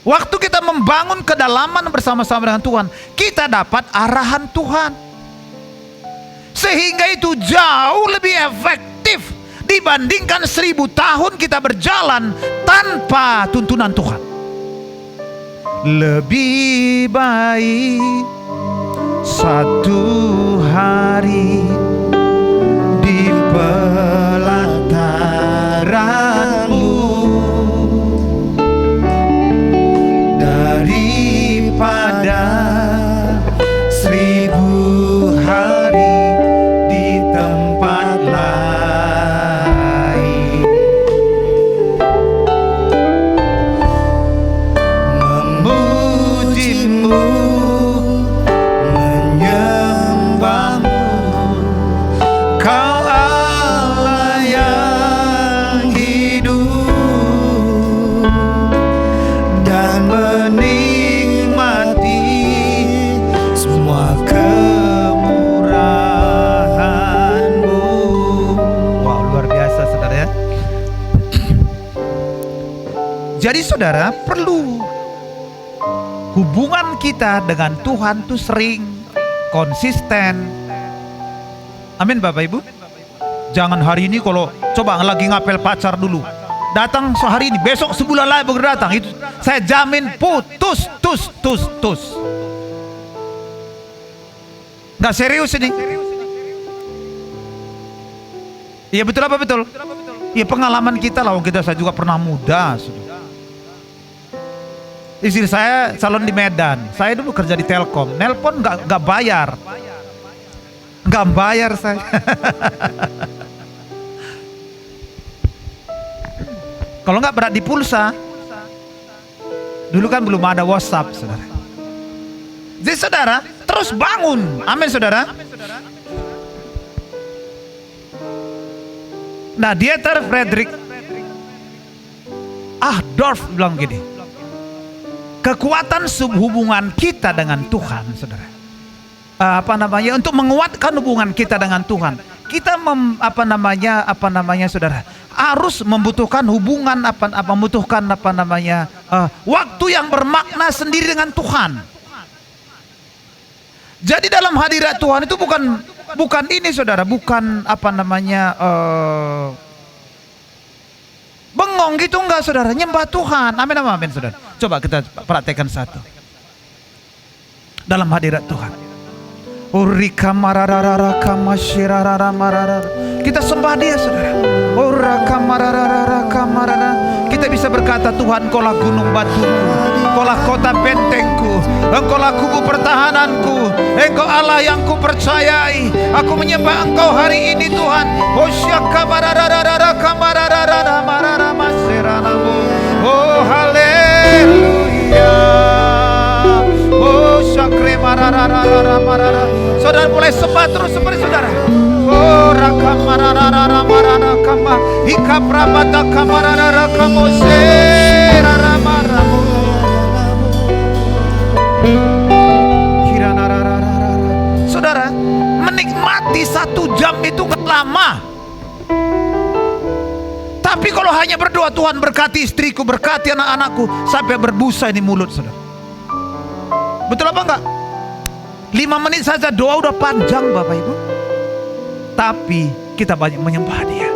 Waktu kita membangun kedalaman bersama-sama dengan Tuhan, kita dapat arahan Tuhan. Sehingga itu jauh lebih efektif dibandingkan 1000 tahun kita berjalan tanpa tuntunan Tuhan. Lebih baik 1 hari di pelataranmu daripada 1000 hari di tempat lain. Memujimu, menyembahmu, Kau Allah yang hidup, dan menikmati semua kemurahan-Mu. Wow, luar biasa saudara ya. Jadi saudara perlu hubungan kita dengan Tuhan tuh sering, konsisten. Amin Bapak Ibu. Jangan hari ini kalau coba lagi ngapel pacar dulu, datang sehari ini, besok sebulan lagi baru datang, itu saya jamin putus, tus. Nggak serius ini. Iya betul apa betul? Iya pengalaman kita lah, saya juga pernah muda. Istri saya calon di Medan, saya dulu kerja di Telkom, nelpon nggak bayar. Nggak bayar saya. Kalau nggak berat di pulsa. Dulu kan belum ada WhatsApp, saudara. Jadi saudara terus bangun, amin saudara. Nah Dieter Friedrich Dorf bilang gini, kekuatan hubungan kita dengan Tuhan, saudara. Untuk menguatkan hubungan kita dengan Tuhan, kita saudara, harus membutuhkan hubungan waktu yang bermakna sendiri dengan Tuhan. Jadi dalam hadirat Tuhan itu bukan ini saudara, bukan bengong gitu enggak saudara, nyembah Tuhan. Amin saudara. Coba kita praktekkan satu. Dalam hadirat Tuhan. Kita sembah Dia saudara. Kita bisa berkata, Tuhan Kaulah gunung batuku, Kaulah kota bentengku, Engkaulah kubu pertahananku, Engkau Allah yang ku percayai. Aku menyembah Engkau hari ini Tuhan. Oh haleluya. Oh syakre mararararara. Saudara mulai sembah terus seperti saudara. Oh raka marararara marana kama ika prabata kamararara kamose raramaramu. Saudara, menikmati 1 jam itu gak lama. Tapi kalau hanya berdoa, Tuhan berkati istriku, berkati anak-anakku, sampai berbusa ini mulut saudara. Betul apa enggak? 5 menit saja doa udah panjang Bapak Ibu. Tapi kita banyak menyembah Dia.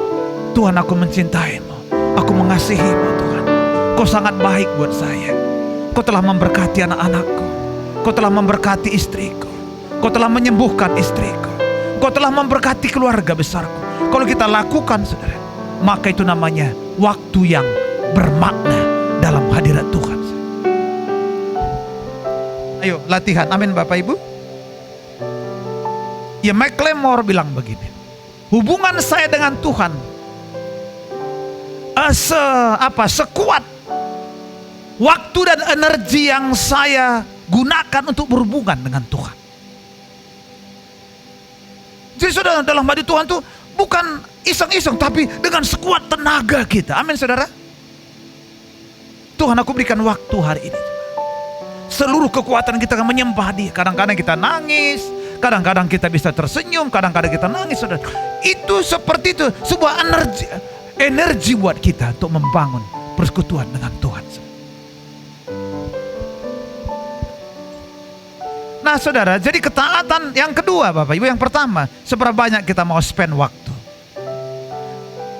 Tuhan, aku mencintaimu, aku mengasihimu Tuhan. Kau sangat baik buat saya. Kau telah memberkati anak-anakku, Kau telah memberkati istriku, Kau telah menyembuhkan istriku, Kau telah memberkati keluarga besarku. Kalau kita lakukan saudara, maka itu namanya waktu yang bermakna dalam hadirat Tuhan. Ayo latihan, amin Bapak Ibu. Ya McLemore bilang begini, hubungan saya dengan Tuhan sekuat waktu dan energi yang saya gunakan untuk berhubungan dengan Tuhan. Jadi saudara, dalam hati Tuhan tuh bukan iseng-iseng, tapi dengan sekuat tenaga kita. Amin saudara. Tuhan, aku berikan waktu hari ini. Seluruh kekuatan kita akan menyembah Dia. Kadang-kadang kita nangis, kadang-kadang kita bisa tersenyum, kadang-kadang kita nangis saudara. Itu seperti itu, sebuah energi buat kita untuk membangun persekutuan dengan Tuhan. Nah saudara, jadi ketaatan yang kedua Bapak Ibu, yang pertama, seberapa banyak kita mau spend waktu.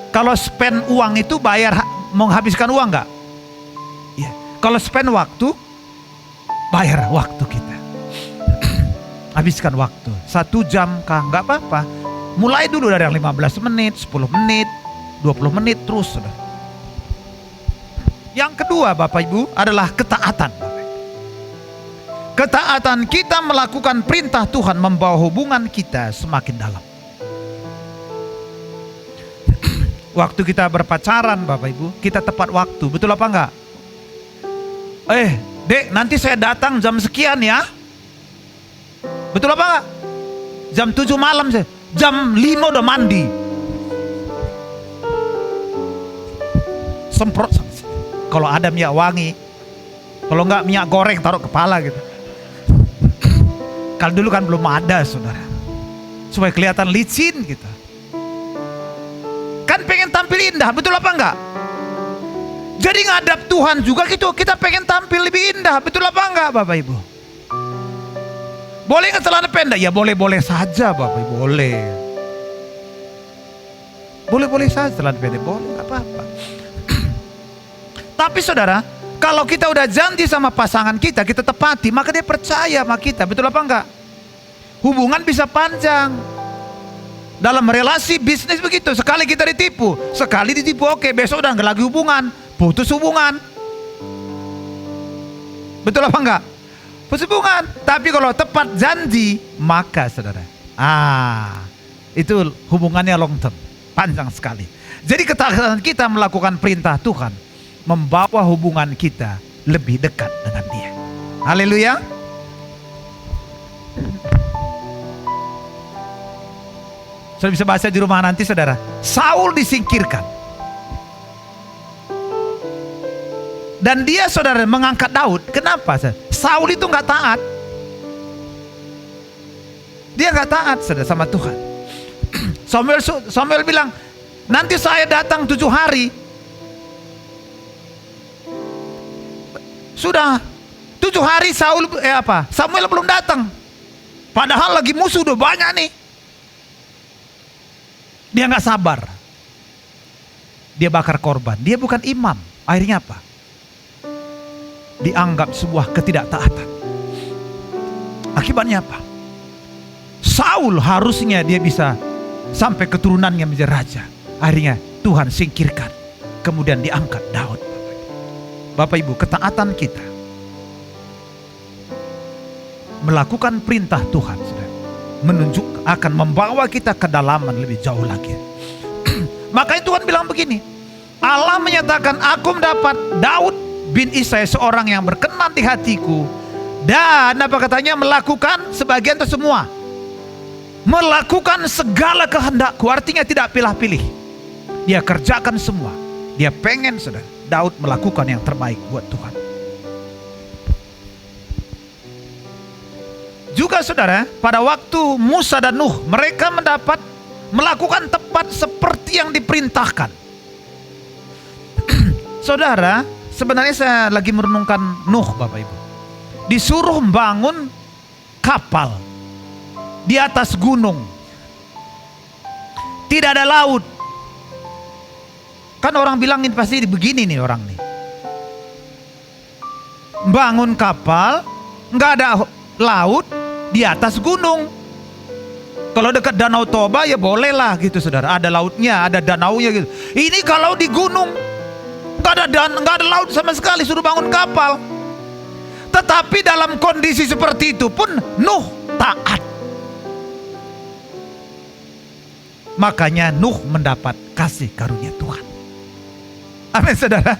Kalau spend uang itu bayar, menghabiskan uang enggak? Ya. Kalau spend waktu, bayar waktu kita. Habiskan waktu, 1 jam kah, enggak apa-apa. Mulai dulu dari yang 15 menit, 10 menit, 20 menit terus saudara. Yang kedua Bapak Ibu adalah ketaatan. Ketaatan kita melakukan perintah Tuhan membawa hubungan kita semakin dalam. Waktu kita berpacaran Bapak Ibu, kita tepat waktu, betul apa enggak? Dek, nanti saya datang jam sekian ya. Betul apa enggak? Jam 7 malam, jam 5 udah mandi. Semprot, kalau ada minyak wangi, kalau enggak minyak goreng taruh kepala gitu. Kalau dulu kan belum ada saudara, supaya kelihatan licin gitu. Kan pengen tampil indah, betul apa enggak? Jadi ngadap Tuhan juga gitu, kita pengen tampil lebih indah, betul apa enggak Bapak Ibu? Boleh nggak celana pendek? Ya boleh-boleh saja Bapak Ibu, boleh. Boleh-boleh saja celana pendek, boleh, nggak apa-apa. Tapi saudara, kalau kita udah janji sama pasangan kita, kita tepati, maka dia percaya sama kita, betul apa enggak? Hubungan bisa panjang. Dalam relasi bisnis begitu, sekali kita ditipu, oke, besok udah nggak lagi hubungan, putus hubungan. Betul apa enggak? Putus hubungan. Tapi kalau tepat janji, maka saudara, itu hubungannya long term, panjang sekali. Jadi ketaatan kita melakukan perintah Tuhan membawa hubungan kita lebih dekat dengan Dia. Haleluya. Saudara bisa baca di rumah nanti saudara. Saul disingkirkan. Dan dia saudara mengangkat Daud. Kenapa? Saul itu nggak taat. Dia nggak taat saudara sama Tuhan. Samuel bilang, nanti saya datang 7 hari. Sudah 7 hari Samuel belum datang. Padahal lagi musuh udah banyak nih. Dia nggak sabar. Dia bakar korban. Dia bukan imam. Akhirnya apa? Dianggap sebuah ketidaktaatan. Akibatnya apa? Saul harusnya dia bisa sampai keturunannya menjadi raja. Akhirnya Tuhan singkirkan. Kemudian diangkat Daud. Bapak Ibu, ketaatan kita melakukan perintah Tuhan menunjuk akan membawa kita ke dalaman lebih jauh lagi. Makanya Tuhan bilang begini, Allah menyatakan, aku mendapat Daud bin Isai seorang yang berkenan di hatiku, dan apa katanya, melakukan sebagian atau semua, melakukan segala kehendakku. Artinya tidak pilih-pilih, dia kerjakan semua. Dia pengen saudara Daud melakukan yang terbaik buat Tuhan. Juga saudara, pada waktu Musa dan Nuh, mereka melakukan tepat seperti yang diperintahkan. Saudara, sebenarnya saya lagi merenungkan Nuh Bapak Ibu. Disuruh membangun kapal di atas gunung. Tidak ada laut. Kan orang bilang ini pasti begini nih orang nih. Bangun kapal, nggak ada laut di atas gunung. Kalau dekat Danau Toba ya bolehlah gitu saudara, ada lautnya, ada danaunya gitu. Ini kalau di gunung nggak ada laut sama sekali, suruh bangun kapal. Tetapi dalam kondisi seperti itu pun Nuh taat. Makanya Nuh mendapat kasih karunia Tuhan. Amin saudara.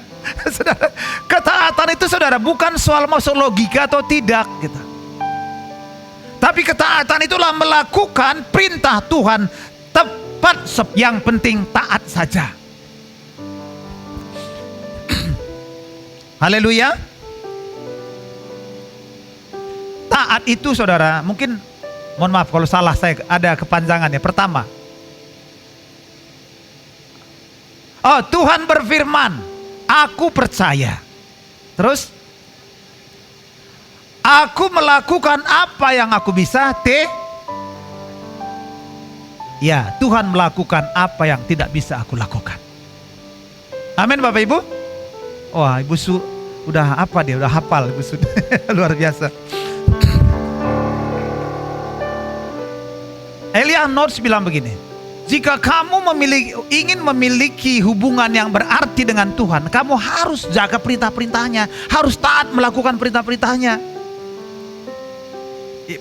Saudara, ketaatan itu saudara bukan soal masuk logika atau tidak gitu. Tapi ketaatan itulah melakukan perintah Tuhan tepat, yang penting taat saja. Haleluya. Taat itu saudara, mungkin mohon maaf kalau salah, saya ada kepanjangannya. Pertama, Tuhan berfirman, aku percaya. Terus, aku melakukan apa yang aku bisa. Ya, Tuhan melakukan apa yang tidak bisa aku lakukan. Amin Bapak Ibu. Wah, Ibu Su udah apa dia? Udah hafal Ibu Su. Luar biasa. Elia Notes bilang begini, jika kamu ingin memiliki hubungan yang berarti dengan Tuhan, kamu harus jaga perintah-perintahnya, harus taat melakukan perintah-perintahnya.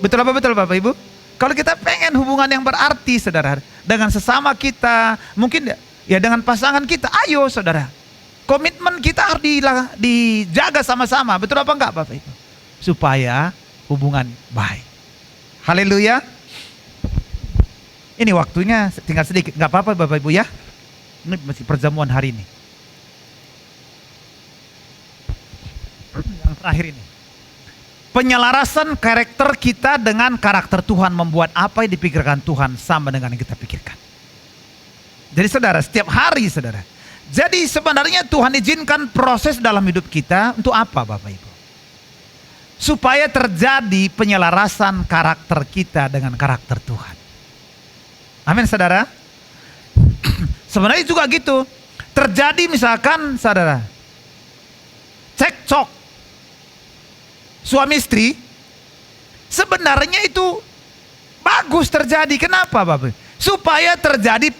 Betul apa betul Bapak Ibu? Kalau kita pengen hubungan yang berarti saudara, dengan sesama kita, mungkin ya dengan pasangan kita, ayo saudara, komitmen kita harus dijaga sama-sama. Betul apa enggak Bapak Ibu? Supaya hubungan baik. Haleluya. Ini waktunya tinggal sedikit, nggak apa-apa Bapak Ibu ya. Ini masih perjamuan hari ini. Yang terakhir ini, penyelarasan karakter kita dengan karakter Tuhan membuat apa yang dipikirkan Tuhan sama dengan yang kita pikirkan. Jadi saudara, setiap hari saudara. Jadi sebenarnya Tuhan izinkan proses dalam hidup kita untuk apa Bapak Ibu? Supaya terjadi penyelarasan karakter kita dengan karakter Tuhan. Amin saudara. Sebenarnya juga gitu. Terjadi misalkan saudara, cekcok suami istri, sebenarnya itu bagus terjadi. Kenapa Bapak? Supaya terjadi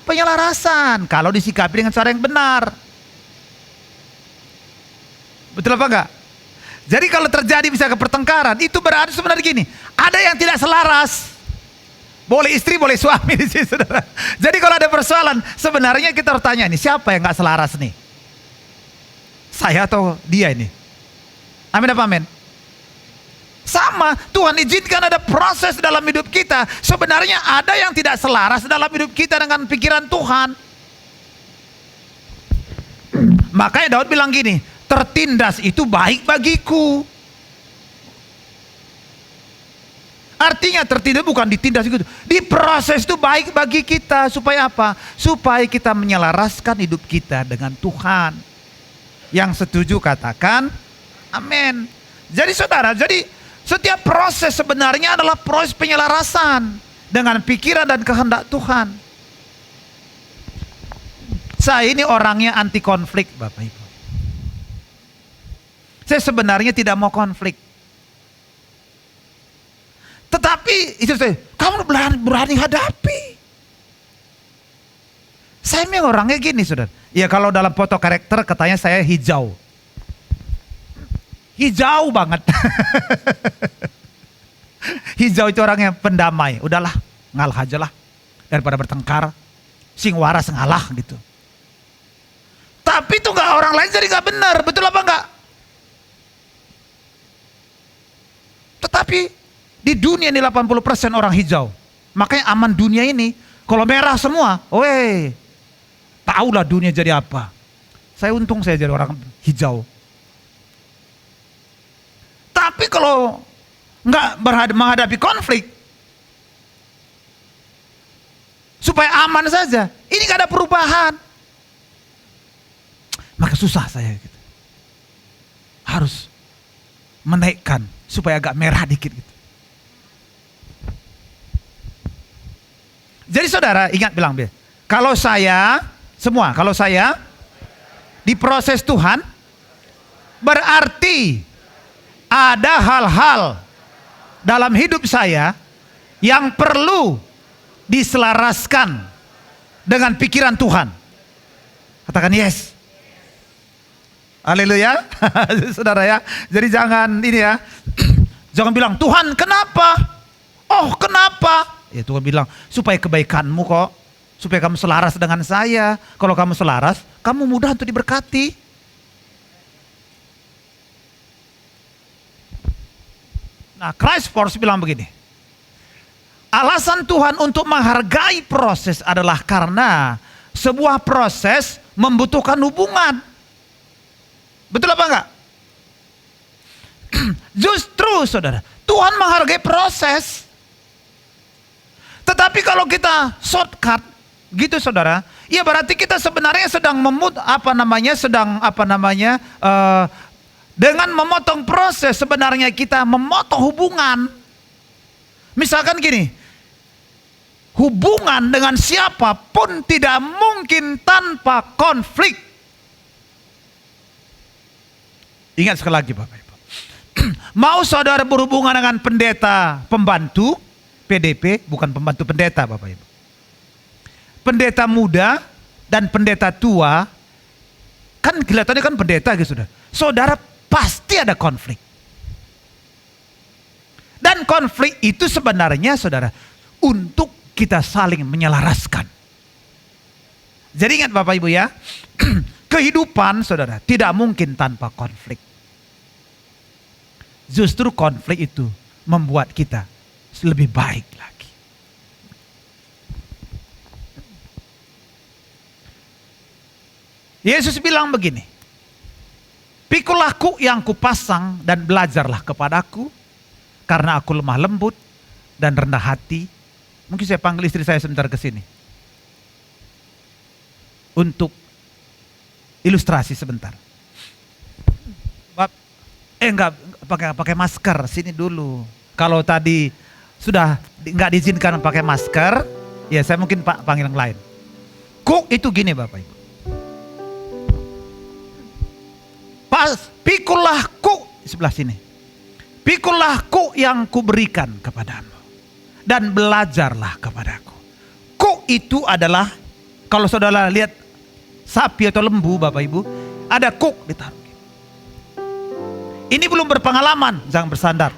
penyelarasan. Kalau disikapi dengan cara yang benar. Betul apa enggak? Jadi kalau terjadi misalkan pertengkaran, itu berarti sebenarnya gini, ada yang tidak selaras. Boleh istri, boleh suami di sini, saudara. Jadi kalau ada persoalan, sebenarnya kita harus tanya nih, siapa yang nggak selaras nih? Saya atau dia ini? Amin apa amin? Sama, Tuhan izinkan ada proses dalam hidup kita. Sebenarnya ada yang tidak selaras dalam hidup kita dengan pikiran Tuhan. Makanya Daud bilang gini, tertindas itu baik bagiku. Artinya tertindas bukan ditindas gitu. Diproses itu baik bagi kita. Supaya apa? Supaya kita menyelaraskan hidup kita dengan Tuhan. Yang setuju katakan amin. Jadi saudara, jadi setiap proses sebenarnya adalah proses penyelarasan dengan pikiran dan kehendak Tuhan. Saya ini orangnya anti konflik Bapak Ibu. Saya sebenarnya tidak mau konflik. Tetapi itu saya, kamu berani hadapi. Saya memang orangnya gini saudara. Ya kalau dalam foto karakter katanya saya hijau. Hijau banget. Hijau itu orangnya pendamai. Udahlah, ngalah aja lah. Daripada bertengkar. Sing waras ngalah gitu. Tapi itu nggak, orang lain jadi nggak benar. Betul apa enggak? Tetapi di dunia ini 80% orang hijau. Makanya aman dunia ini. Kalau merah semua, tahulah dunia jadi apa. Saya untung saya jadi orang hijau. Tapi kalau nggak menghadapi konflik, supaya aman saja, ini nggak ada perubahan. Maka susah saya gitu. Harus menaikkan supaya agak merah dikit gitu. Jadi saudara ingat bilang, kalau saya diproses Tuhan, berarti ada hal-hal dalam hidup saya yang perlu diselaraskan dengan pikiran Tuhan. Katakan yes. Haleluya. Saudara ya. Jadi jangan ini ya. Jangan bilang, Tuhan kenapa? Oh kenapa? Ya Tuhan bilang, supaya kebaikanmu kok. Supaya kamu selaras dengan saya. Kalau kamu selaras, kamu mudah untuk diberkati. Nah, Christ Force bilang begini. Alasan Tuhan untuk menghargai proses adalah karena sebuah proses membutuhkan hubungan. Betul apa enggak? Justru saudara, Tuhan menghargai proses. Tetapi kalau kita shortcut gitu saudara, ya berarti kita sebenarnya sedang dengan memotong proses sebenarnya kita memotong hubungan. Misalkan gini, hubungan dengan siapapun tidak mungkin tanpa konflik. Ingat sekali lagi Bapak Ibu. Mau saudara berhubungan dengan pendeta pembantu, PDP, bukan pembantu pendeta Bapak Ibu. Pendeta muda dan pendeta tua, kan kelihatannya kan pendeta gitu sudah. Saudara pasti ada konflik. Dan konflik itu sebenarnya saudara, untuk kita saling menyelaraskan. Jadi ingat Bapak Ibu ya, kehidupan saudara tidak mungkin tanpa konflik. Justru konflik itu membuat kita lebih baik lagi. Yesus bilang begini, pikulah kuk yang kupasang dan belajarlah kepadaku, karena aku lemah lembut dan rendah hati. Mungkin saya panggil istri saya sebentar ke sini. Untuk ilustrasi sebentar. Enggak pakai masker, sini dulu. Kalau tadi sudah enggak diizinkan pakai masker, ya saya mungkin panggil yang lain. Kuk itu gini Bapak Ibu. Pikulah kuk sebelah sini. Pikulah kuk yang kuberikan kepadamu dan belajarlah kepadaku. Kuk itu adalah, kalau saudara lihat sapi atau lembu Bapak Ibu, ada kuk ditaruh. Ini belum berpengalaman, jangan bersandar.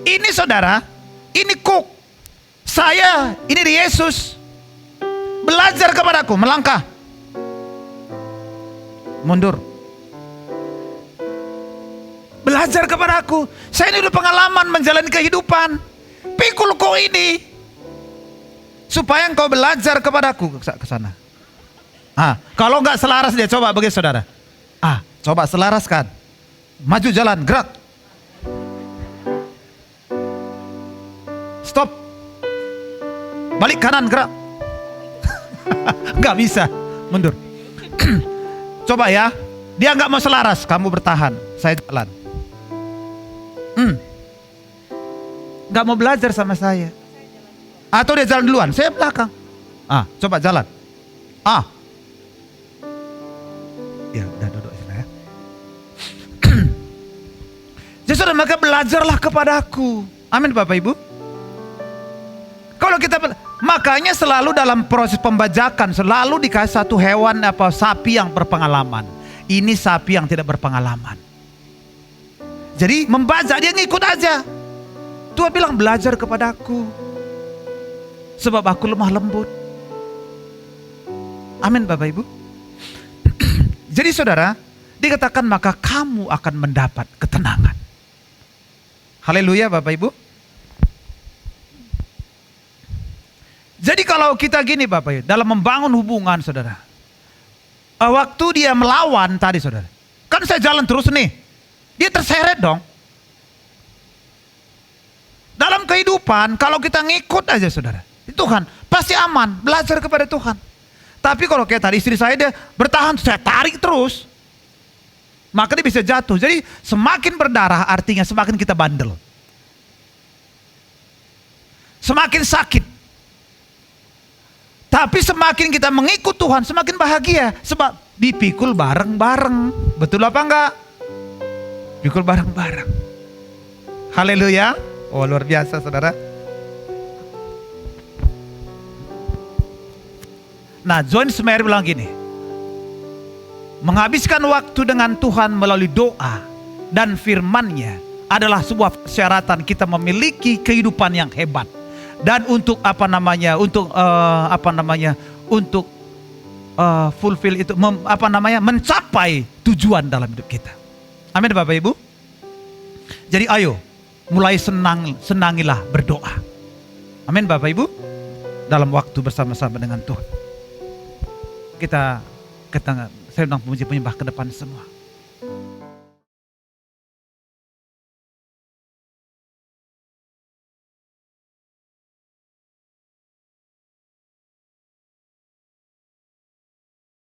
Ini saudara, ini kuk. Saya, ini di Yesus. Belajar kepadaku, melangkah. Mundur. Belajar kepadaku. Saya ini udah pengalaman menjalani kehidupan. Pikul kuk ini. Supaya engkau belajar kepadaku ke sana. Kalau enggak selaras dia, coba bagi saudara. Coba selaraskan. Maju jalan, gerak. Stop. Balik kanan, gerak. Enggak bisa. Mundur. Coba ya. Dia enggak mau selaras, kamu bertahan. Saya jalan. Enggak mau belajar sama saya. Atau dia jalan duluan, saya belakang. Coba jalan. Ya, udah duduk ya. Jadi saudara, maka belajarlah kepadaku. Amin Bapak Ibu. Kalau kita, makanya selalu dalam proses pembajakan selalu dikasih satu hewan sapi yang berpengalaman. Ini sapi yang tidak berpengalaman. Jadi membajak, dia ngikut aja. Tuhan bilang belajar kepadaku, sebab aku lemah lembut. Amin Bapak Ibu. Jadi saudara, dikatakan maka kamu akan mendapat ketenangan. Haleluya Bapak Ibu. Jadi kalau kita gini Bapak Ibu, dalam membangun hubungan saudara. Waktu dia melawan tadi saudara. Kan saya jalan terus nih. Dia terseret dong. Dalam kehidupan kalau kita ngikut aja saudara. Tuhan pasti aman, belajar kepada Tuhan. Tapi kalau kayak tadi istri saya dia bertahan, saya tarik terus. Maka dia bisa jatuh. Jadi semakin berdarah artinya semakin kita bandel. Semakin sakit. Tapi semakin kita mengikut Tuhan semakin bahagia. Sebab dipikul bareng-bareng. Betul apa enggak? Pikul bareng-bareng. Haleluya. Oh luar biasa saudara. Nah, John Smeyer bilang gini, menghabiskan waktu dengan Tuhan melalui doa dan firman-Nya adalah sebuah persyaratan kita memiliki kehidupan yang hebat. Dan untuk untuk fulfill itu, mencapai tujuan dalam hidup kita. Amin Bapak Ibu. Jadi ayo, mulai senangilah berdoa. Amin Bapak Ibu. Dalam waktu bersama-sama dengan Tuhan. Saya sedang menyembah ke depan semua.